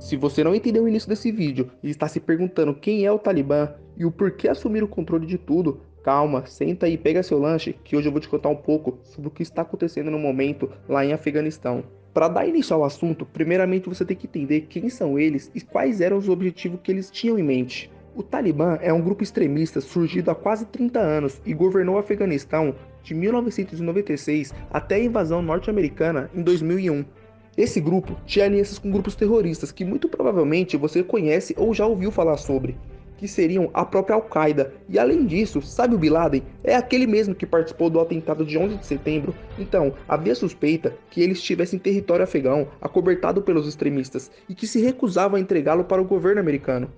Se você não entendeu o início desse vídeo e está se perguntando quem é o Talibã e o porquê assumir o controle de tudo, calma, senta aí e pega seu lanche que hoje eu vou te contar um pouco sobre o que está acontecendo no momento lá em Afeganistão. Para dar início ao assunto, primeiramente você tem que entender quem são eles e quais eram os objetivos que eles tinham em mente. O Talibã é um grupo extremista surgido há quase 30 anos e governou o Afeganistão de 1996 até a invasão norte-americana em 2001. Esse grupo tinha alianças com grupos terroristas que muito provavelmente você conhece ou já ouviu falar sobre, que seriam a própria Al-Qaeda. E além disso, sabe o Bin Laden? É aquele mesmo que participou do atentado de 11 de setembro. Então, havia suspeita que ele estivesse em território afegão, acobertado pelos extremistas, e que se recusavam a entregá-lo para o governo americano.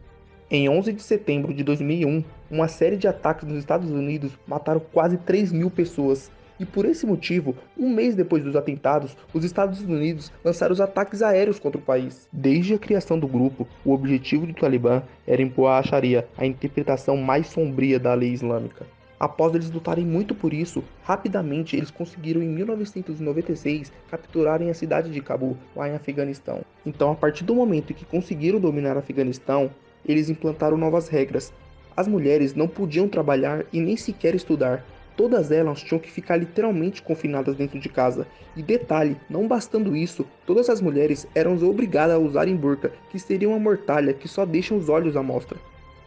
Em 11 de setembro de 2001, uma série de ataques nos Estados Unidos mataram quase 3 mil pessoas. E por esse motivo, um mês depois dos atentados, os Estados Unidos lançaram os ataques aéreos contra o país. Desde a criação do grupo, o objetivo do Talibã era impor a Sharia, a interpretação mais sombria da lei islâmica. Após eles lutarem muito por isso, rapidamente eles conseguiram em 1996 capturarem a cidade de Cabul, lá em Afeganistão. Então, a partir do momento em que conseguiram dominar Afeganistão, eles implantaram novas regras. As mulheres não podiam trabalhar e nem sequer estudar. Todas elas tinham que ficar literalmente confinadas dentro de casa. E detalhe, não bastando isso, todas as mulheres eram obrigadas a usarem burca, que seria uma mortalha que só deixa os olhos à mostra.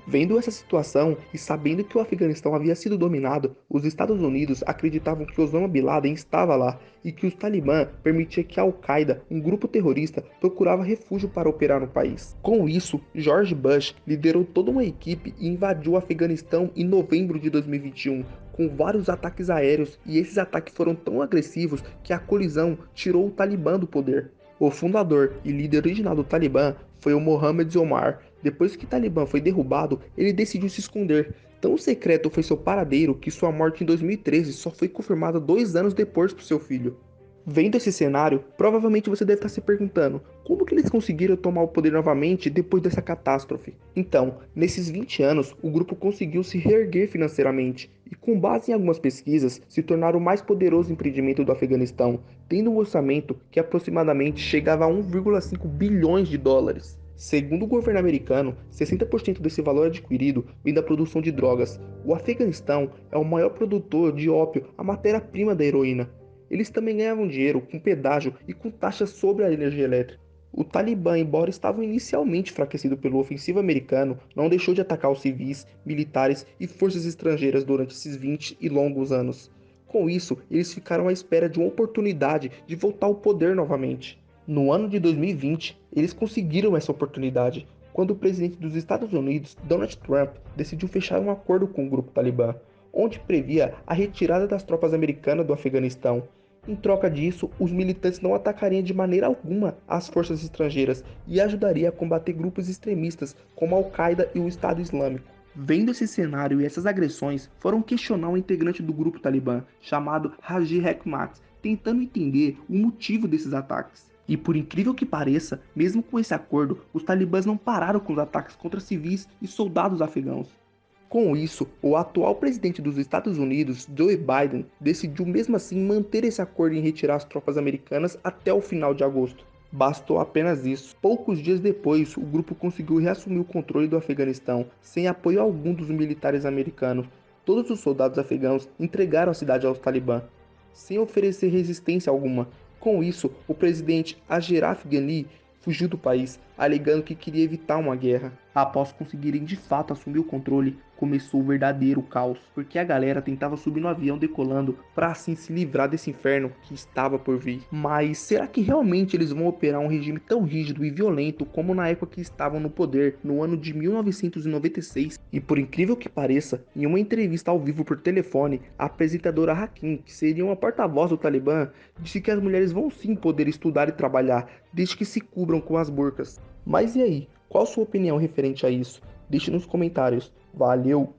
Vendo essa situação e sabendo que o Afeganistão havia sido dominado, os Estados Unidos acreditavam que Osama Bin Laden estava lá e que os Talibã permitia que a Al-Qaeda, um grupo terrorista, procurava refúgio para operar no país. Com isso, George Bush liderou toda uma equipe e invadiu o Afeganistão em novembro de 2021, com vários ataques aéreos, e esses ataques foram tão agressivos que a colisão tirou o Talibã do poder. O fundador e líder original do Talibã foi o Mohammad Omar. Depois que o Talibã foi derrubado, ele decidiu se esconder. Tão secreto foi seu paradeiro que sua morte em 2013 só foi confirmada 2 anos depois por seu filho. Vendo esse cenário, provavelmente você deve estar se perguntando como que eles conseguiram tomar o poder novamente depois dessa catástrofe. Então, nesses 20 anos, o grupo conseguiu se reerguer financeiramente e, com base em algumas pesquisas, se tornar o mais poderoso empreendimento do Afeganistão, tendo um orçamento que aproximadamente chegava a 1,5 bilhões de dólares. Segundo o governo americano, 60% desse valor adquirido vem da produção de drogas. O Afeganistão é o maior produtor de ópio, a matéria-prima da heroína. Eles também ganhavam dinheiro com pedágio e com taxas sobre a energia elétrica. O Talibã, embora estava inicialmente enfraquecido pelo ofensivo americano, não deixou de atacar os civis, militares e forças estrangeiras durante esses 20 e longos anos. Com isso, eles ficaram à espera de uma oportunidade de voltar ao poder novamente. No ano de 2020, eles conseguiram essa oportunidade, quando o presidente dos Estados Unidos, Donald Trump, decidiu fechar um acordo com o grupo Talibã, onde previa a retirada das tropas americanas do Afeganistão. Em troca disso, os militantes não atacariam de maneira alguma as forças estrangeiras e ajudariam a combater grupos extremistas como a Al-Qaeda e o Estado Islâmico. Vendo esse cenário e essas agressões, foram questionar um integrante do grupo Talibã, chamado Haji Hekmat, tentando entender o motivo desses ataques. E por incrível que pareça, mesmo com esse acordo, os talibãs não pararam com os ataques contra civis e soldados afegãos. Com isso, o atual presidente dos Estados Unidos, Joe Biden, decidiu mesmo assim manter esse acordo em retirar as tropas americanas até o final de agosto. Bastou apenas isso. Poucos dias depois, o grupo conseguiu reassumir o controle do Afeganistão, sem apoio algum dos militares americanos. Todos os soldados afegãos entregaram a cidade aos Talibã, sem oferecer resistência alguma. Com isso, o presidente Ashraf Ghani fugiu do país, alegando que queria evitar uma guerra. Após conseguirem de fato assumir o controle, começou o verdadeiro caos, porque a galera tentava subir no avião decolando para assim se livrar desse inferno que estava por vir. Mas será que realmente eles vão operar um regime tão rígido e violento como na época que estavam no poder, no ano de 1996? E por incrível que pareça, em uma entrevista ao vivo por telefone, a apresentadora Hakim, que seria uma porta-voz do Talibã, disse que as mulheres vão sim poder estudar e trabalhar, desde que se cubram com as burcas. Mas e aí? Qual sua opinião referente a isso? Deixe nos comentários. Valeu!